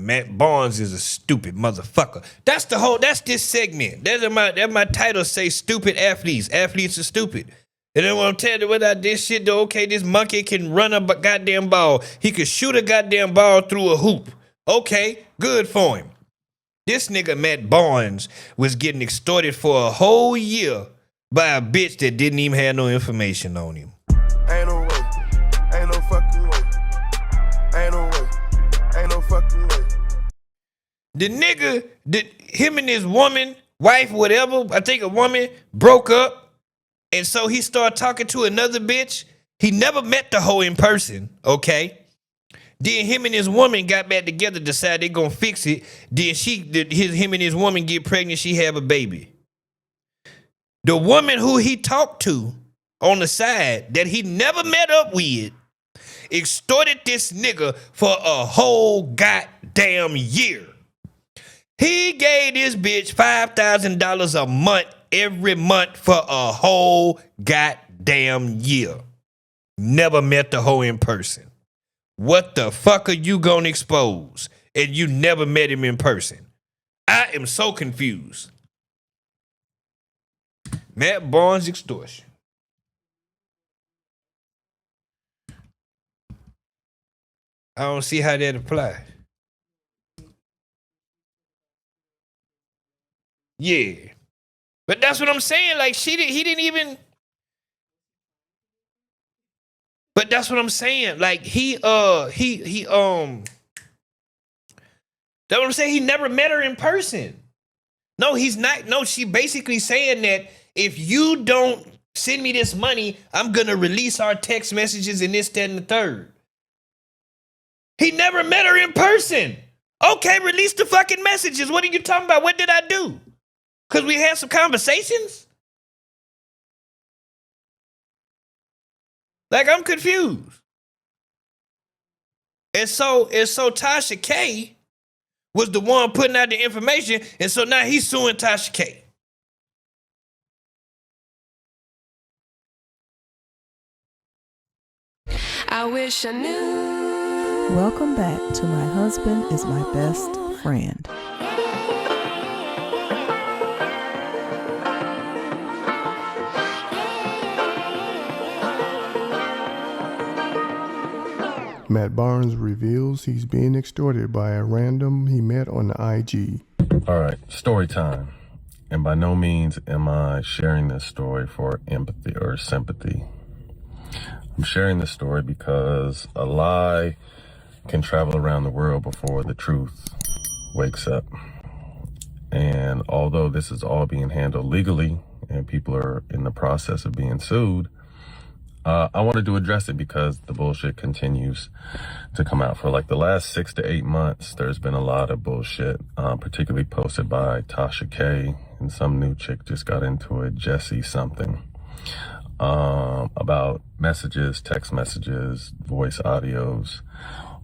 Matt Barnes is a stupid motherfucker. That's this segment. That's my title say stupid athletes. Athletes are stupid. And then when I'm telling you without this shit though, okay, this monkey can run a goddamn ball. He could shoot a goddamn ball through a hoop. Okay, good for him. This nigga Matt Barnes was getting extorted for a whole year by a bitch that didn't even have no information on him. Ain't no way. Ain't no fucking way. Ain't no way. Ain't no fucking way. The nigga, him and his woman, wife, whatever, I think a woman, broke up. And so he started talking to another bitch. He never met the hoe in person, okay? Then him and his woman got back together, decided they gonna fix it. Then him and his woman get pregnant, she have a baby. The woman who he talked to on the side that he never met up with extorted this nigga for a whole goddamn year. He gave this bitch $5,000 a month every month for a whole goddamn year. Never met the hoe in person. What the fuck are you gonna expose? And you never met him in person. I am so confused. Matt Barnes extortion. I don't see how that applies. Yeah. But that's what I'm saying. Like he didn't even. But that's what I'm saying. Like that's what I'm saying. He never met her in person. No, he's not. No, she basically saying that if you don't send me this money, I'm gonna release our text messages and this, that, and the third. He never met her in person. Okay, release the fucking messages. What are you talking about? What did I do? Because we had some conversations? Like, I'm confused. And so Tasha K was the one putting out the information, and so now he's suing Tasha K. I wish I knew. Welcome back to My Husband is My Best Friend. Matt Barnes reveals he's being extorted by a random he met on the IG. All right, story time. And by no means am I sharing this story for empathy or sympathy. I'm sharing this story because a lie can travel around the world before the truth wakes up. And although this is all being handled legally and people are in the process of being sued, I wanted to address it because the bullshit continues to come out. For like the last 6 to 8 months, there's been a lot of bullshit, particularly posted by Tasha K, and some new chick just got into it, Jessie something, about messages, text messages, voice audios,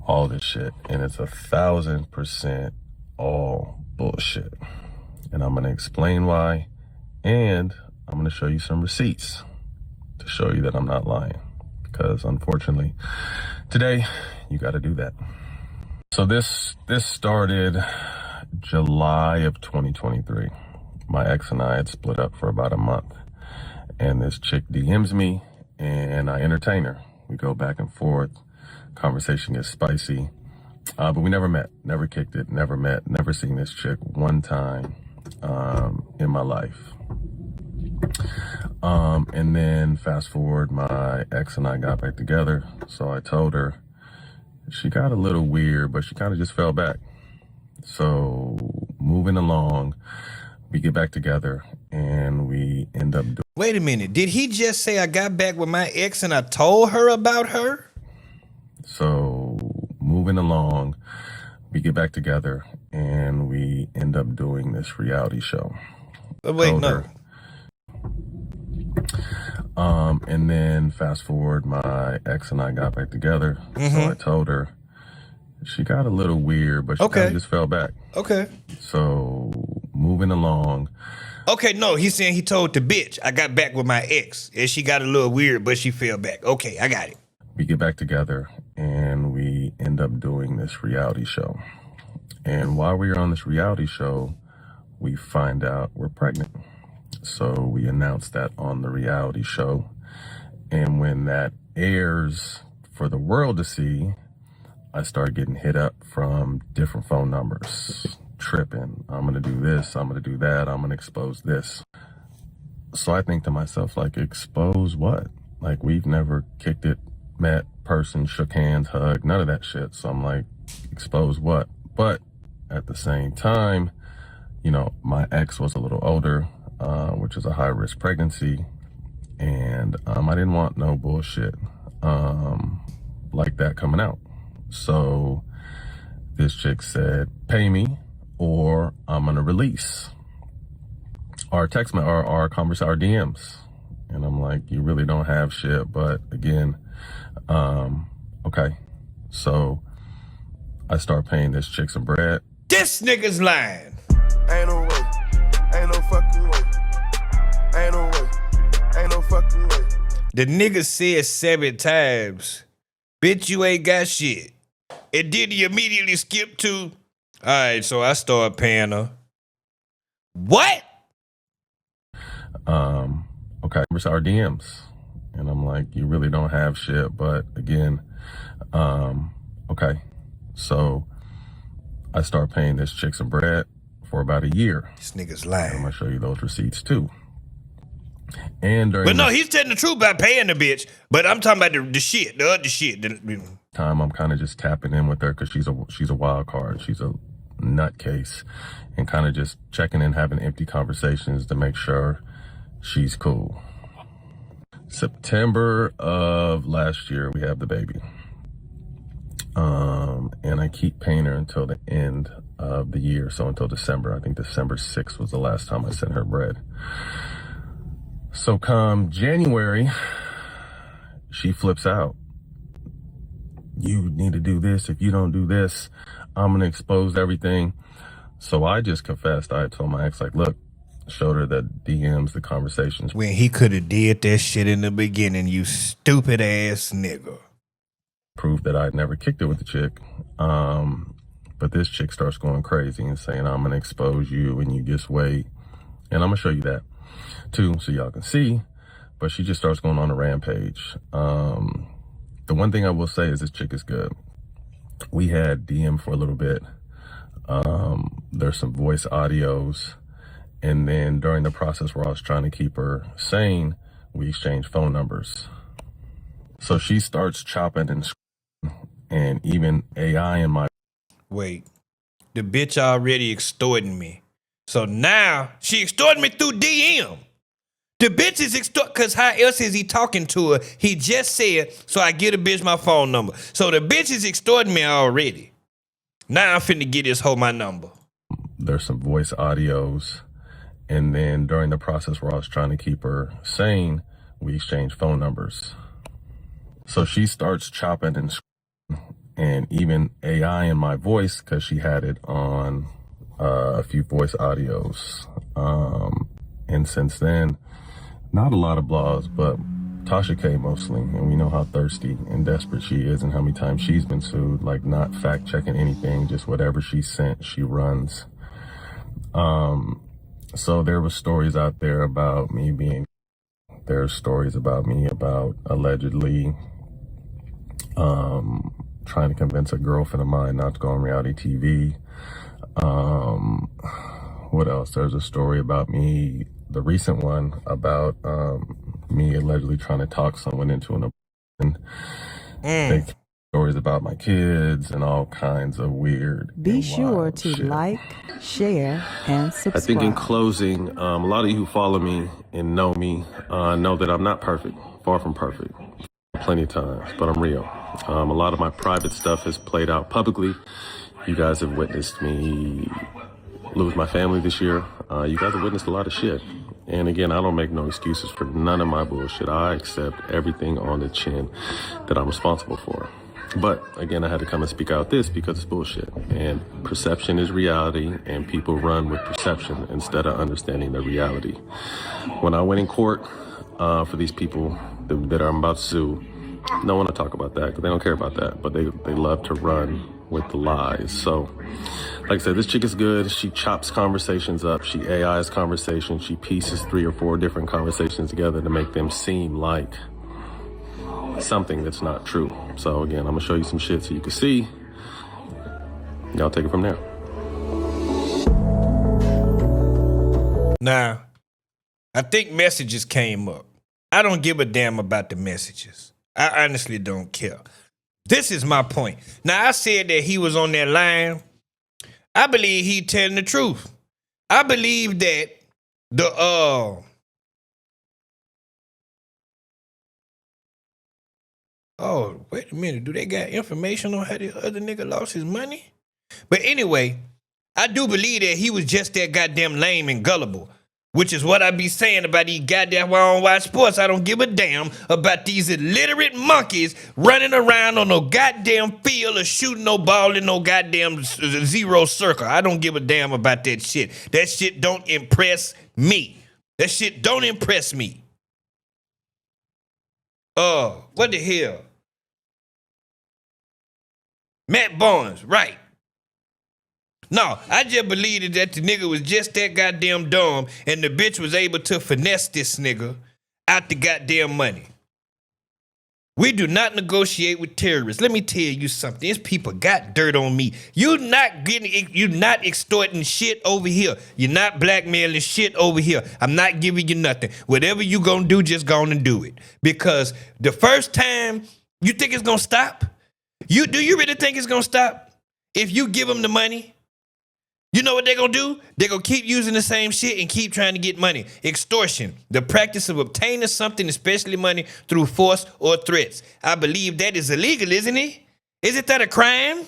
all this shit. And it's 1,000% all bullshit. And I'm going to explain why, and I'm going to show you some receipts to show you that I'm not lying, because unfortunately today you got to do that. So this started July of 2023. My ex and I had split up for about a month, and this chick DMs me and I entertain her. We go back and forth, conversation gets spicy, but we never met, never kicked it, never met, never seen this chick one time in my life. And then fast forward, my ex and I got back together. So I told her, she got a little weird, but she kind of just fell back. So moving along, we get back together and we end up doing. Wait a minute. Did he just say I got back with my ex and I told her about her? So moving along, we get back together and we end up doing this reality show. Wait, no. And then fast forward, my ex and I got back together. So I told her, she got a little weird, but she kind of just fell back. Okay. So moving along. Okay, no, he's saying he told the bitch, I got back with my ex, and she got a little weird, but she fell back. Okay, I got it. We get back together, and we end up doing this reality show. And while we were on this reality show, we find out we're pregnant. So we announced that on the reality show. And when that airs for the world to see, I started getting hit up from different phone numbers. Tripping. I'm going to do this. I'm going to do that. I'm going to expose this. So I think to myself, like, expose what? Like, we've never kicked it, met, person, shook hands, hugged, none of that shit. So I'm like, expose what? But at the same time, you know, my ex was a little older, which is a high-risk pregnancy. And I didn't want no bullshit like that coming out. So this chick said, pay me or I'm going to release our text, our conversation, our DMs. And I'm like, you really don't have shit. But again, okay. So I start paying this chick some bread. This nigga's lying. Ain't no way. Ain't no fucking way. Ain't no way. Ain't no fucking way. The nigga said 7 times, bitch, you ain't got shit. And then he immediately skipped to, all right, so I started paying her. What? Okay, it's our DMs. And I'm like, you really don't have shit. But again, okay. So I start paying this chick some bread for about a year. This nigga's lying. I'm gonna show you those receipts too. And during But no, he's telling the truth about paying the bitch. But I'm talking about the shit, the other shit. Time I'm kind of just tapping in with her because she's a wild card. She's a nutcase, and kind of just checking in, having empty conversations to make sure she's cool. September of last year, we have the baby. And I keep paying her until the end of the year. So until December. I think December 6th was the last time I sent her bread. So come January, she flips out. You need to do this. If you don't do this, I'm going to expose everything. So I just confessed. I told my ex, like, look, showed her the DMs, the conversations. When he could have did that shit in the beginning, you stupid ass nigga. Proved that I'd never kicked it with the chick. But this chick starts going crazy and saying, I'm going to expose you and you just wait. And I'm going to show you that too, so y'all can see. But she just starts going on a rampage. The one thing I will say is this chick is good. We had DM for a little bit. There's some voice audios. And then during the process where I was trying to keep her sane, we exchanged phone numbers. So she starts chopping and even AI in my... Wait, the bitch already extorting me. So now she extorting me through DM. The bitch is because how else is he talking to her? He just said, so I get a bitch my phone number. So the bitch is extorting me already. Now I'm finna get this hoe my number. There's some voice audios. And then during the process where I was trying to keep her sane, we exchanged phone numbers. So she starts chopping and even AI in my voice because she had it on a few voice audios. And since then, not a lot of blogs, but Tasha K mostly. And we know how thirsty and desperate she is and how many times she's been sued, like not fact checking anything, just whatever she sent, she runs. So there were stories out there about me being, there's stories about me about allegedly trying to convince a girlfriend of mine not to go on reality TV. What else? There's a story about me, the recent one about me allegedly trying to talk someone into an abortion. Stories about my kids and all kinds of weird. Be sure to shit. like, share, and subscribe. I think in closing, a lot of you who follow me and know me know that I'm not perfect, far from perfect. Plenty of times, but I'm real. A lot of my private stuff has played out publicly. You guys have witnessed me lose my family this year. You guys have witnessed a lot of shit. And again, I don't make no excuses for none of my bullshit. I accept everything on the chin that I'm responsible for. But again, I had to come and speak out this because it's bullshit. And perception is reality, and people run with perception instead of understanding the reality. When I went in court for these people that I'm about to sue, no one to talk about that because they don't care about that, but they love to run with the lies. So Like I said, this chick is good. She chops conversations up. She AIs conversations. She pieces 3 or 4 different conversations together to make them seem like something that's not true. So again, I'm gonna show you some shit so you can see. Y'all take it from there. Now, I think messages came up. I don't give a damn about the messages. I honestly don't care. This is my point. Now, I said that he was on that line. I believe he telling the truth. I believe that the oh, wait a minute. Do they got information on how the other nigga lost his money? But anyway, I do believe that he was just that goddamn lame and gullible, which is what I be saying about these goddamn why I don't watch sports. I don't give a damn about these illiterate monkeys running around on no goddamn field or shooting no ball in no goddamn zero circle. I don't give a damn about that shit. That shit don't impress me. That shit don't impress me. What the hell? Matt Barnes, right. No, I just believed that the nigga was just that goddamn dumb and the bitch was able to finesse this nigga out the goddamn money. We do not negotiate with terrorists. Let me tell you something. These people got dirt on me. You're not extorting shit over here. You're not blackmailing shit over here. I'm not giving you nothing. Whatever you gonna do, just go on and do it. Because the first time, you think it's gonna stop? Do you really think it's gonna stop? If you give them the money? You know what they're going to do? They're going to keep using the same shit and keep trying to get money. Extortion, the practice of obtaining something, especially money, through force or threats. I believe that is illegal, isn't it? Isn't that a crime?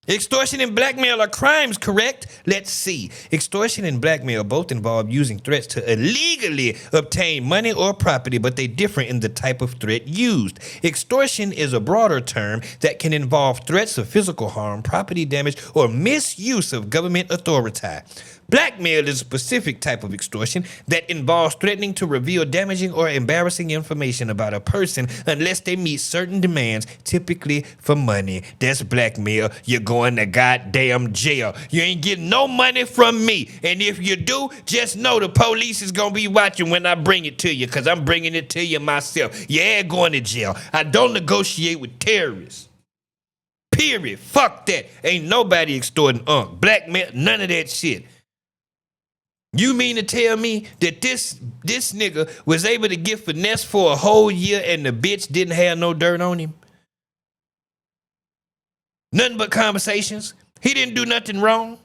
Extortion and blackmail are crimes, correct? Let's see. Extortion and blackmail both involve using threats to illegally obtain money or property, but they differ in the type of threat used. Extortion is a broader term that can involve threats of physical harm, property damage, or misuse of government authority. Blackmail is a specific type of extortion that involves threatening to reveal damaging or embarrassing information about a person unless they meet certain demands, typically for money. That's blackmail. You're going to goddamn jail. You ain't getting no money from me. And if you do, just know the police is going to be watching when I bring it to you, because I'm bringing it to you myself. Yeah, going to jail. I don't negotiate with terrorists. Period. Fuck that. Ain't nobody extorting blackmail, none of that shit. You mean to tell me that this nigga was able to get finesse for a whole year and the bitch didn't have no dirt on him? Nothing but conversations? He didn't do nothing wrong?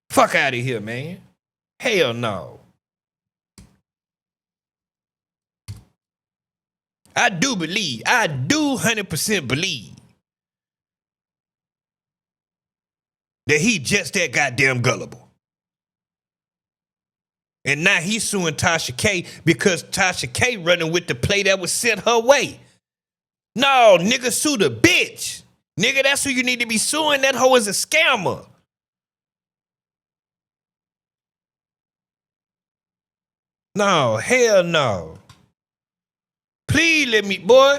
Fuck out of here, man. Hell no. I do 100% believe that he just that goddamn gullible. And now he's suing Tasha K because Tasha K running with the play that was sent her way. No, nigga, sue the bitch. Nigga, that's who you need to be suing. That hoe is a scammer. No, hell no. Please let me, boy.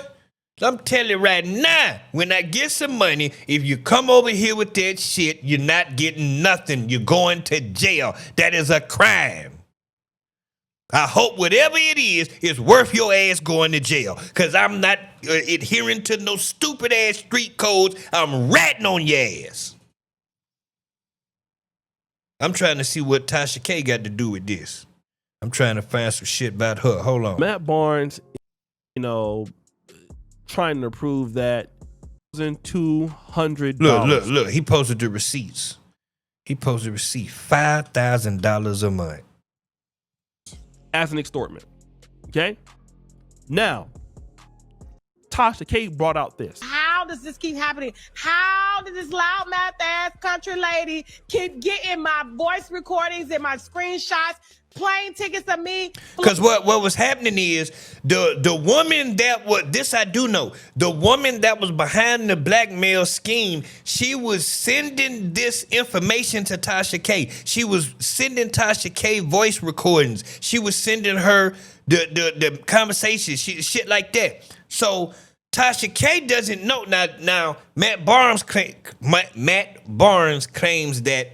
I'm telling you right now, when I get some money, if you come over here with that shit, you're not getting nothing. You're going to jail. That is a crime. I hope whatever it is worth your ass going to jail. Because I'm not adhering to no stupid ass street codes. I'm ratting on your ass. I'm trying to see what Tasha K got to do with this. I'm trying to find some shit about her. Hold on. Matt Barnes, trying to prove that $200. Look. He posted the receipts. He posted receipt $5,000 a month. As an extortment. Okay? Now, Tasha K brought out this. How does this keep happening? How did this loudmouth ass country lady keep getting my voice recordings and my screenshots, plane tickets of me? Because what was happening is the woman that was, this I do know, the woman that was behind the blackmail scheme, she was sending this information to Tasha K. She was sending Tasha K voice recordings. She was sending her the conversations, shit like that. So Tasha K doesn't know. Now Matt Barnes claims that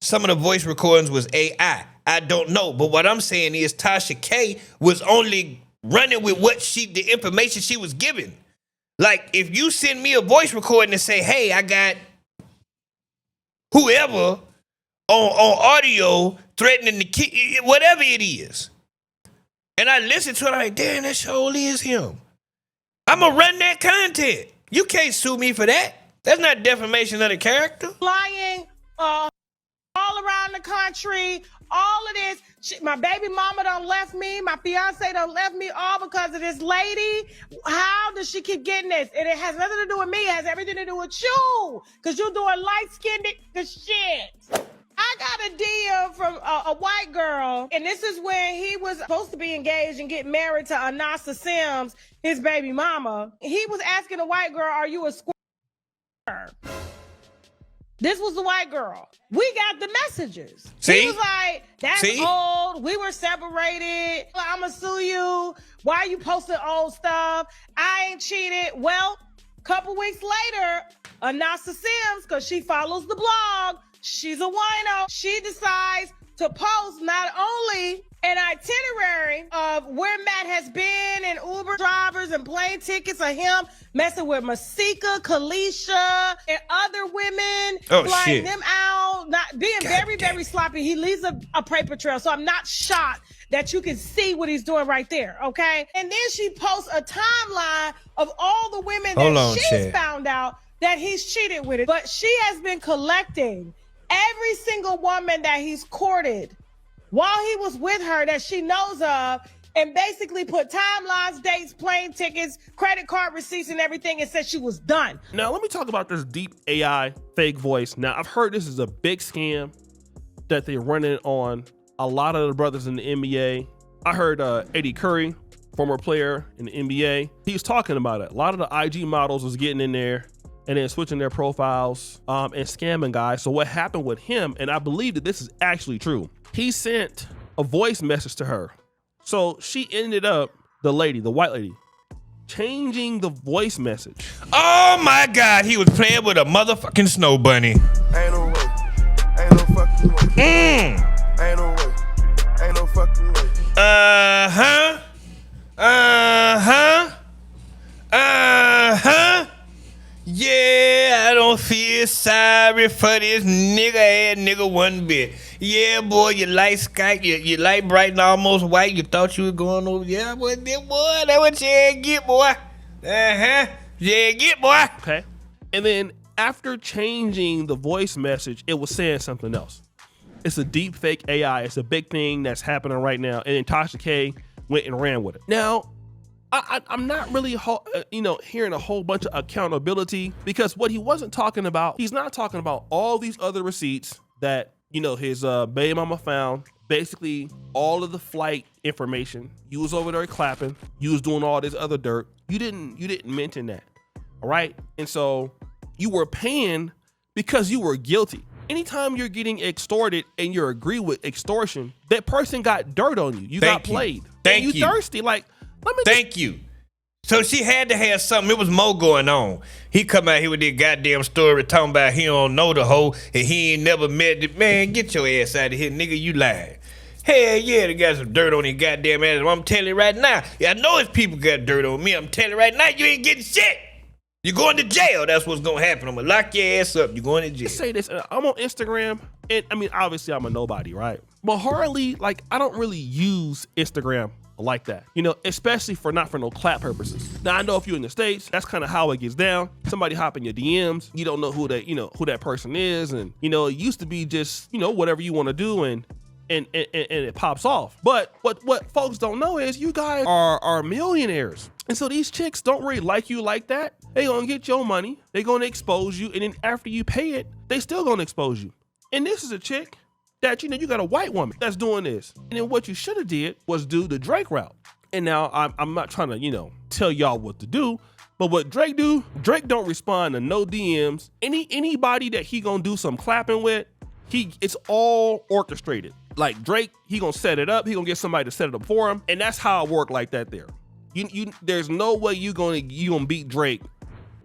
some of the voice recordings was AI. I don't know, but what I'm saying is Tasha K was only running with the information she was given. Like, if you send me a voice recording and say, hey, I got whoever on audio threatening to kill, whatever it is, and I listen to it, I'm like, damn, that surely is him. I'm going to run that content. You can't sue me for that. That's not defamation of the character. Flying all around the country, all of this. My baby mama done left me. My fiance done left me, all because of this lady. How does she keep getting this? And it has nothing to do with me. It has everything to do with you. Because you're doing light-skinned shit. I got a DM from a white girl, and this is when he was supposed to be engaged and get married to Anasa Sims, his baby mama. He was asking the white girl, are you a squirter? This was the white girl. We got the messages. See? He was like, that's old. We were separated. I'm going to sue you. Why you posting old stuff? I ain't cheated. Well, a couple weeks later, Anasa Sims, because she follows the blog, she's a wino. She decides to post not only an itinerary of where Matt has been and Uber drivers and plane tickets of him messing with Masika, Kalisha, and other women, flying them out, not being very sloppy. He leaves a paper trail, so I'm not shocked that you can see what he's doing right there, okay? And then she posts a timeline of all the women that she's found out that he's cheated with it. But she has been collecting every single woman that he's courted while he was with her that she knows of, and basically put timelines, dates, plane tickets, credit card receipts, and everything, and said she was done. Now, let me talk about this deep AI fake voice. Now, I've heard this is a big scam that they're running on a lot of the brothers in the NBA. I heard Eddie Curry, former player in the NBA, he was talking about it. A lot of the IG models was getting in there and then switching their profiles and scamming guys. So what happened with him, and I believe that this is actually true, he sent a voice message to her. So she ended up, the white lady, changing the voice message. Oh my God, he was playing with a motherfucking snow bunny. Ain't no way. Ain't no fucking way. Ain't no way. Ain't no fucking way. Yeah, I don't feel sorry for this nigga one bit. Yeah, boy, you light sky, you light bright and almost white. You thought you was going over. Yeah, boy, that what you had get, boy. Yeah, get, boy. Okay. And then after changing the voice message, it was saying something else. It's a deep fake AI. It's a big thing that's happening right now. And then Tasha K went and ran with it. Now, I'm not really, hearing a whole bunch of accountability, because what he wasn't talking about, he's not talking about all these other receipts that, his baby mama found. Basically, all of the flight information. You was over there clapping. You was doing all this other dirt. You didn't mention that. All right. And so you were paying because you were guilty. Anytime you're getting extorted and you agree with extortion, that person got dirt on you. You got played. Thank you. You thirsty. Like, Thank you. So she had to have something. It was more going on. He come out here with this goddamn story talking about he don't know the hoe and he ain't never met it. Man, get your ass out of here, nigga. You lying. Hell yeah, they got some dirt on his goddamn ass. I'm telling you right now. Yeah, I know his people got dirt on me. I'm telling you right now, you ain't getting shit. You're going to jail. That's what's going to happen. I'm going to lock your ass up. You're going to jail. Let's say this. I'm on Instagram. And I mean, obviously, I'm a nobody, right? But hardly, I don't really use Instagram like that, especially not for no clap purposes. Now, I know if you're in the States, that's kind of how it gets down. Somebody hop in your DMs, you don't know who that person is, and it used to be just whatever you want to do, and it pops off. But what folks don't know is you guys are millionaires, and so these chicks don't really like you like that. They gonna get your money, they gonna expose you, and then after you pay it, they still gonna expose you. And this is a chick that you got a white woman that's doing this. And then what you should have did was do the Drake route. And now I'm not trying to, tell y'all what to do, but what Drake do, Drake don't respond to no DMs. Anybody that he gonna do some clapping with, it's all orchestrated. Like Drake, he gonna set it up, he gonna get somebody to set it up for him. And that's how it worked like that there. There's no way you gonna beat Drake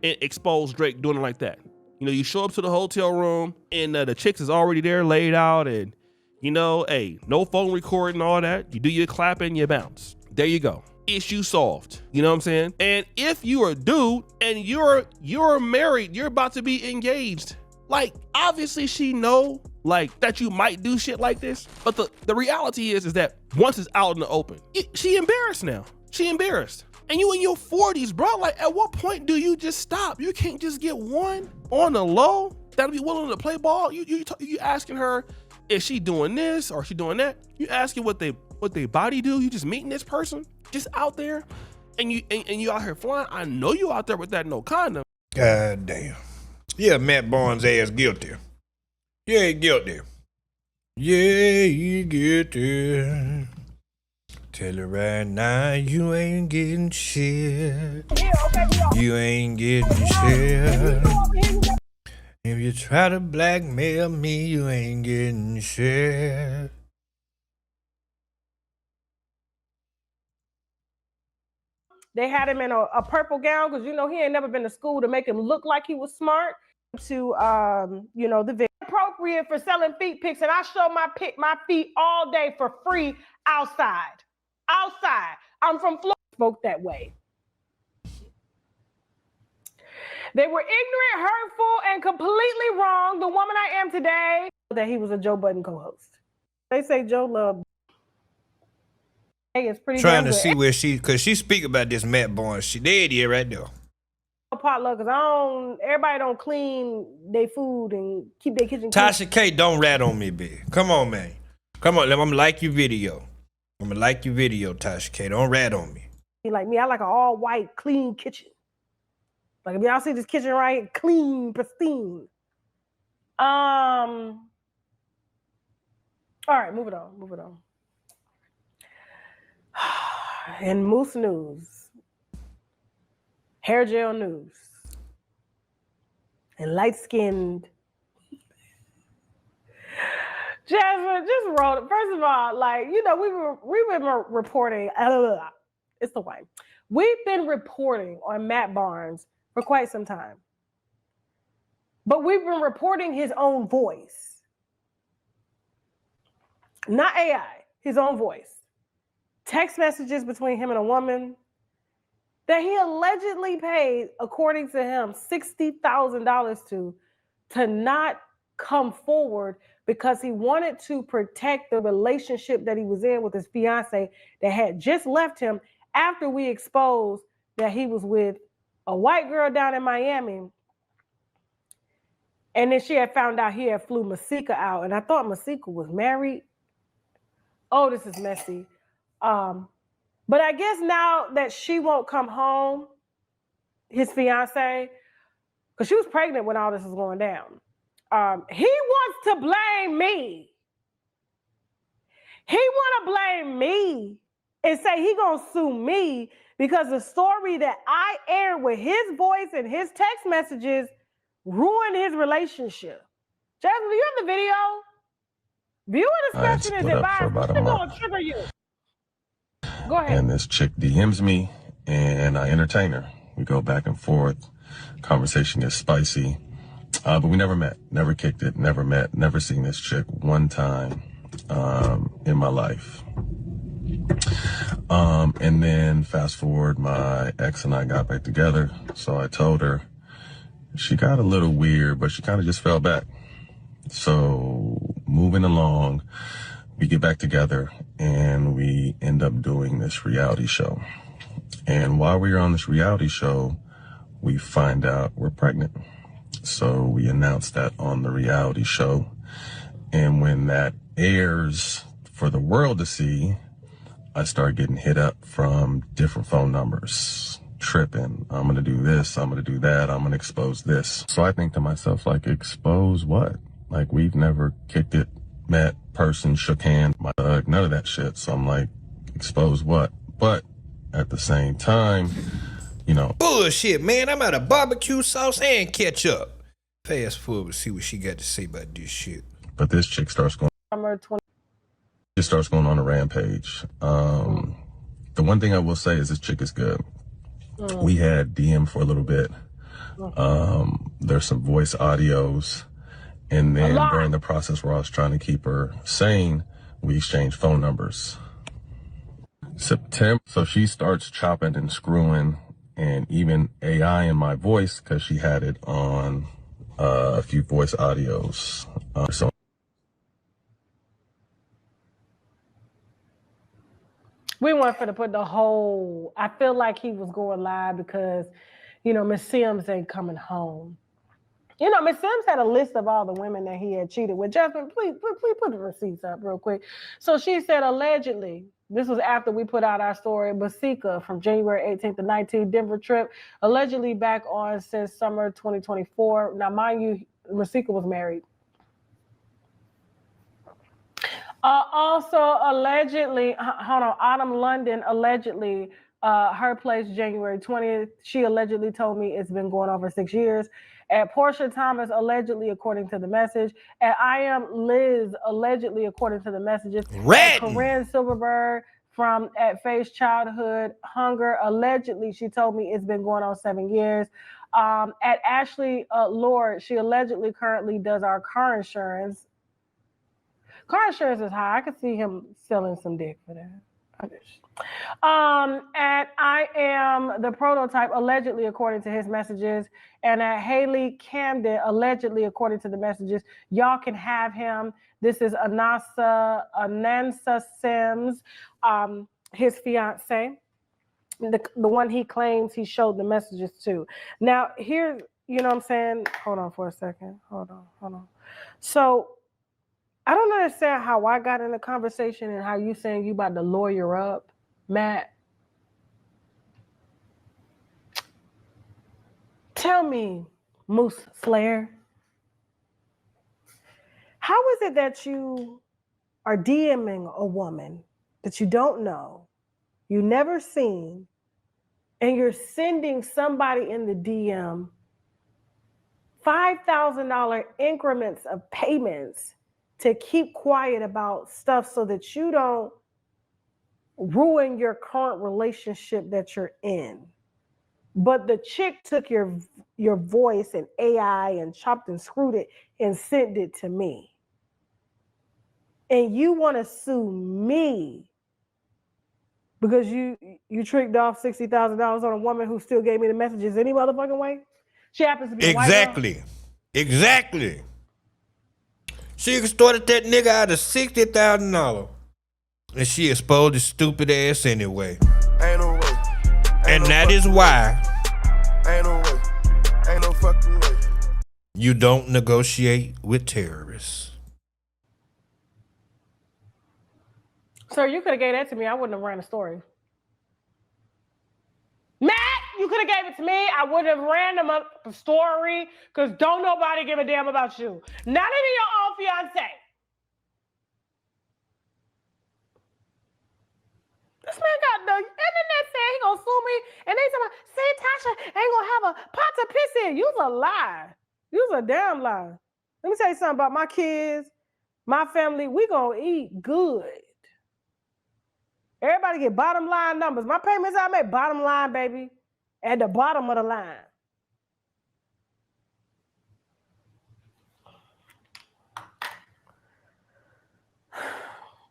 and expose Drake doing it like that. You know, you show up to the hotel room and the chicks is already there laid out, and you know, hey, no phone recording, all that. You do your clapping, you bounce. There you go. Issue solved. You know what I'm saying? And if you are a dude and you're married, you're about to be engaged. Like, obviously she know like that you might do shit like this, but the reality is that once it's out in the open, she embarrassed now. She embarrassed. And you in your 40s, bro. Like, at what point do you just stop? You can't just get one on the low that'll be willing to play ball. You asking her, is she doing this or is she doing that? You asking what they body do? You just meeting this person just out there, and you out here flying. I know you out there with that no condom. God damn. Yeah, Matt Barnes' ass guilty. Yeah, he guilty. Yeah, he guilty. Tell her right now, you ain't getting shit. You ain't getting shit. If you try to blackmail me, you ain't getting shit. They had him in a purple gown because, you know, he ain't never been to school to make him look like he was smart. To, you know, the video. Appropriate for selling feet pics, and I show my feet all day for free outside. Outside. I'm from Florida. Spoke that way. They were ignorant, hurtful, and completely wrong. The woman I am today, that he was a Joe Budden co-host. They say Joe loved. Hey, it's pretty trying to good. see where because she speak about this Matt Barnes shit. There it is right there. Potluck, because everybody don't clean their food and keep their kitchen clean. Tasha K, don't rat on me, big. Come on, man. Come on, I'm gonna like your video. I'm gonna like your video, Tasha K. Don't rat on me. Like me, I like an all-white, clean kitchen. Like, if y'all see this kitchen right, clean, pristine. All right, move it on. In Moose News, hair gel news, and light-skinned Jasmine just wrote it. First of all, like, you know, we've been reporting. It's the wine. We've been reporting on Matt Barnes for quite some time, but we've been reporting his own voice, not AI, his own voice. Text messages between him and a woman that he allegedly paid, according to him, $60,000 to not come forward because he wanted to protect the relationship that he was in with his fiance that had just left him after we exposed that he was with a white girl down in Miami. And then she had found out he had flew Masika out. And I thought Masika was married. Oh, this is messy. But I guess now that she won't come home, his fiance, because she was pregnant when all this was going down, he wants to blame me. He want to blame me and say he gonna sue me because the story that I aired with his voice and his text messages ruined his relationship. Jasmine, do you have the video? Viewer discretion is advised. This is gonna trigger you. Go ahead. And this chick DMs me and I entertain her. We go back and forth. Conversation gets spicy. But we never met, never kicked it, never met, never seen this chick one time in my life. And then fast forward, my ex and I got back together. So I told her, she got a little weird, but she kind of just fell back. So moving along, we get back together and we end up doing this reality show. And while we were on this reality show, we find out we're pregnant. So we announced that on the reality show. And when that airs for the world to see, I start getting hit up from different phone numbers. Tripping. I'm going to do this. I'm going to do that. I'm going to expose this. So I think to myself, like, expose what? Like, we've never kicked it, met, person, shook hand, my dog, none of that shit. So I'm like, expose what? But at the same time, you know. Bullshit, man. I'm out of barbecue sauce and ketchup. Fast forward to see what she got to say about this shit. But this chick starts going. Just starts going on a rampage. The one thing I will say is this chick is good. We had DM for a little bit. There's some voice audios. And then during the process where I was trying to keep her sane, we exchanged phone numbers. September, so she starts chopping and screwing and even AI in my voice because she had it on a few voice audios. So We weren't finna put the whole. I feel like he was going live because, you know, Miss Sims ain't coming home. You know, Miss Sims had a list of all the women that he had cheated with. Jasmine, please put the receipts up real quick. So she said allegedly, this was after we put out our story, Basika from January 18th to 19th, Denver trip, allegedly back on since summer 2024. Now, mind you, Basika was married. Also, allegedly, hold on, Autumn London, allegedly, her place January 20th. She allegedly told me it's been going on for 6 years. At Portia Thomas, allegedly, according to the message. At I Am Liz, allegedly, according to the messages. At Corinne Silverberg from at Face Childhood Hunger, allegedly, she told me it's been going on 7 years. At Ashley Lord, she allegedly currently does our car insurance. Car insurance is high. I could see him selling some dick for that. And I Am the Prototype, allegedly, according to his messages. And at Haley Camden, allegedly, according to the messages, y'all can have him. This is Anansa Sims, his fiance, the one he claims he showed the messages to. Now, here, you know what I'm saying? Hold on for a second. Hold on. So, I don't understand how I got in the conversation and how you saying you about to lawyer up, Matt. Tell me, Moose Slayer, how is it that you are DMing a woman that you don't know, you never seen, and you're sending somebody in the DM $5,000 increments of payments to keep quiet about stuff so that you don't ruin your current relationship that you're in? But the chick took your voice and AI and chopped and screwed it and sent it to me. And you want to sue me because you tricked off $60,000 on a woman who still gave me the messages any motherfucking way? She happens to be a white girl. Exactly. She extorted that nigga out of $60,000. And she exposed his stupid ass anyway. Ain't no way. And that is why Ain't no way. Ain't no fucking way. you don't negotiate with terrorists. Sir, you could have gave that to me. I wouldn't have ran a story. Matt, you could have gave it to me. I wouldn't have ran them up a story because don't nobody give a damn about you. Not even your own fiance. This man got the internet saying he gonna sue me, and they talking about, see, Tasha ain't gonna have a pot to piss in. You's a lie. You's a damn lie. Let me tell you something about my kids, my family. We gonna eat good. Everybody get bottom line numbers. My payments I make bottom line, baby, at the bottom of the line.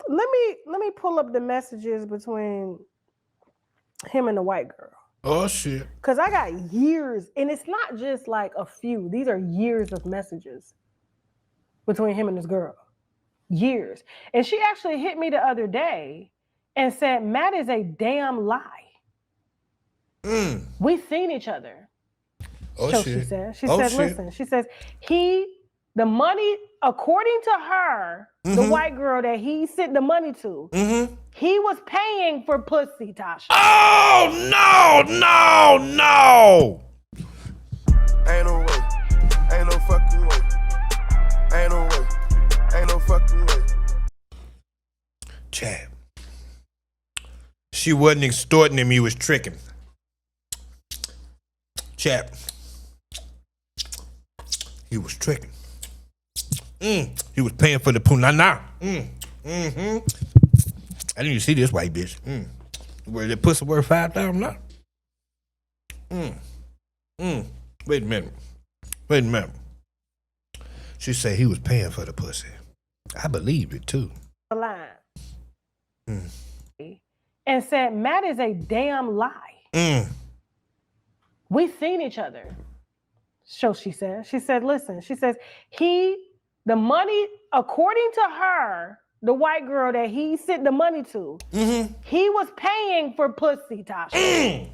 Let me pull up the messages between him and the white girl. Oh, shit. Because I got years, and it's not just like a few. These are years of messages between him and this girl. Years. And she actually hit me the other day and said, Matt is a damn lie. We've seen each other. Oh, So shit. she said. She Oh, said, shit. listen, she says, the money, according to her, the white girl that he sent the money to, he was paying for pussy, Tasha. Oh, no. Ain't no way. Ain't no fucking way. Ain't no way. Ain't no fucking way. Chad. She wasn't extorting him, he was tricking. Chad. He was tricking. He was paying for the punana. I didn't even see this white bitch. Where the pussy worth $5,000? Wait a minute. She said he was paying for the pussy. I believed it too. The line. And said, Matt is a damn lie. We seen each other. So she said, listen, she says, the money, according to her, the white girl that he sent the money to, he was paying for pussy, Tasha.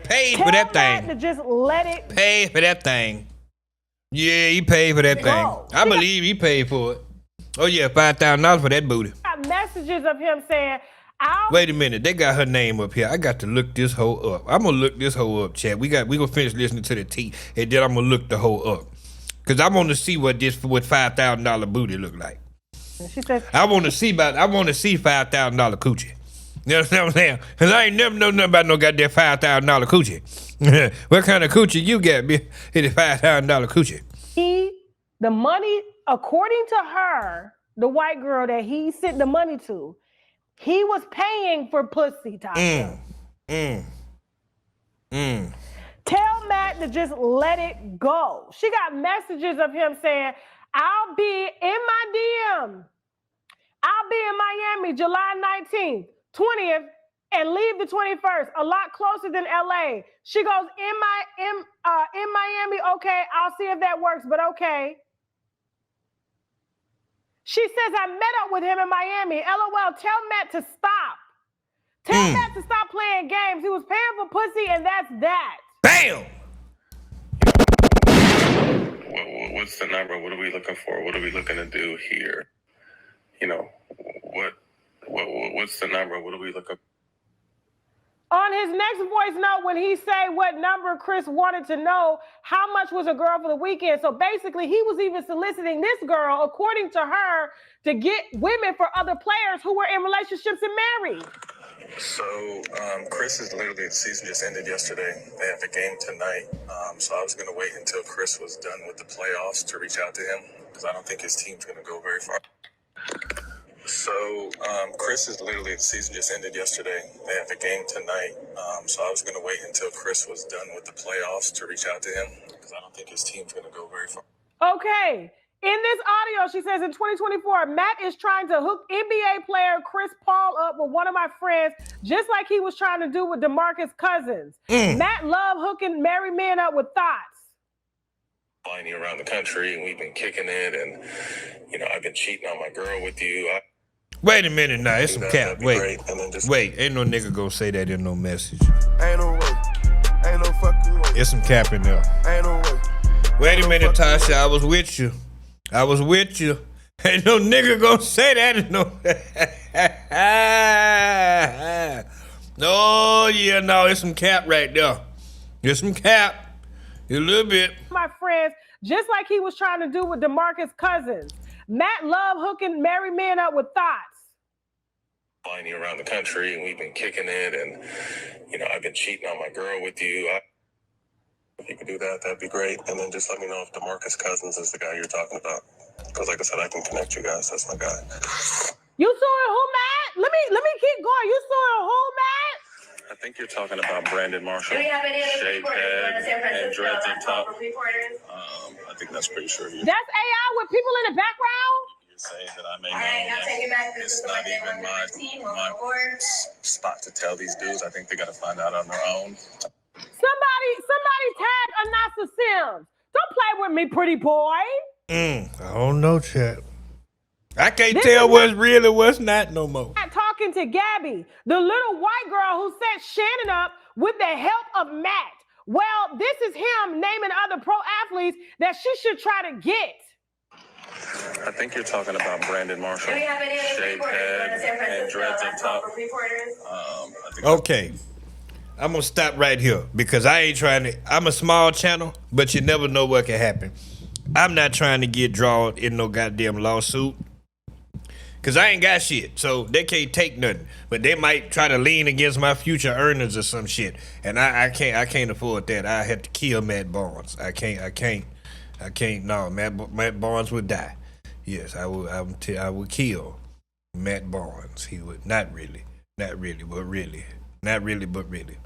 Paid for that thing. To just let it. Paid for that thing. Yeah, he paid for that thing. I believe he paid for it. Oh yeah, $5,000 for that booty. Got messages of him saying, wait a minute, they got her name up here. I got to look this hoe up. I'm gonna look this hoe up, chat. We gonna finish listening to the tea, and then I'm gonna look the hoe up. Cause I want to see what $5,000 booty look like. She says, I want to see $5,000 coochie. You know what I'm saying? Cause I ain't never know nothing about no goddamn $5,000 coochie. What kind of coochie you got, bitch? It is $5,000 coochie. The money, according to her, the white girl that he sent the money to, he was paying for pussy, Tasha. Tell Matt to just let it go. She got messages of him saying, I'll be in my DM. I'll be in Miami July 19th, 20th, and leave the 21st, a lot closer than LA. She goes, in Miami, okay, I'll see if that works, but okay. She says, I met up with him in Miami. LOL, tell Matt to stop. Tell Matt to stop playing games. He was paying for pussy, and that's that. Bam! What's the number? What are we looking for? What are we looking to do here? You know, what's the number? What are we looking for? On his next voice note, when he say what number Chris wanted to know, how much was a girl for the weekend? So basically, he was even soliciting this girl, according to her, to get women for other players who were in relationships and married. So, Chris is literally, the season just ended yesterday. They have a game tonight. So I was going to wait until Chris was done with the playoffs to reach out to him, because I don't think his team's going to go very far. So, Chris is literally, the season just ended yesterday. They have a game tonight. So I was going to wait until Chris was done with the playoffs to reach out to him, because I don't think his team's going to go very far. Okay. In this audio, she says in 2024, Matt is trying to hook NBA player Chris Paul up with one of my friends, just like he was trying to do with DeMarcus Cousins. Matt loved hooking married men up with thoughts. Flying you around the country, and we've been kicking it, and, you know, I've been cheating on my girl with you. Wait a minute now, it's some cap. Wait, ain't no nigga gonna say that in no message. Ain't no way. Ain't no fucking way. It's some cap in there. Ain't no way. Wait a minute, Tasha, I was with you. Ain't no nigga gonna say that in no. Oh yeah, no, it's some cap right there. It's some cap. A little bit. My friends, just like he was trying to do with DeMarcus Cousins. Matt loved hooking married men up with thoughts. Flying you around the country, and we've been kicking it, and, you know, I've been cheating on my girl with you. If you could do that, that'd be great. And then just let me know if DeMarcus Cousins is the guy you're talking about. Because, like I said, I can connect you guys. That's my guy. You suing who, Matt? Let me keep going. You suing who, Matt? I think you're talking about Brandon Marshall. Shaved head and dreads on top. I think that's pretty sure. That's AI with people in the background? You're saying that I may know. It's not even my spot to tell these dudes. I think they got to find out on their own. Somebody tag Anasa Sims. Don't play with me, pretty boy. I don't know, chat. I can't tell what's real and what's not no more. Talking to Gabby, the little white girl who set Shannon up with the help of Matt. Well, this is him naming other pro athletes that she should try to get. I think you're talking about Brandon Marshall. Shaved head and dreads on top. Okay. I'm going to stop right here because I ain't trying to. I'm a small channel, but you never know what can happen. I'm not trying to get drawn in no goddamn lawsuit because I ain't got shit. So they can't take nothing. But they might try to lean against my future earnings or some shit. And I can't afford that. I had to kill Matt Barnes. I can't. No, Matt Barnes would die. Yes, I would kill Matt Barnes. He would not really. Not really, but really. Not really, but really.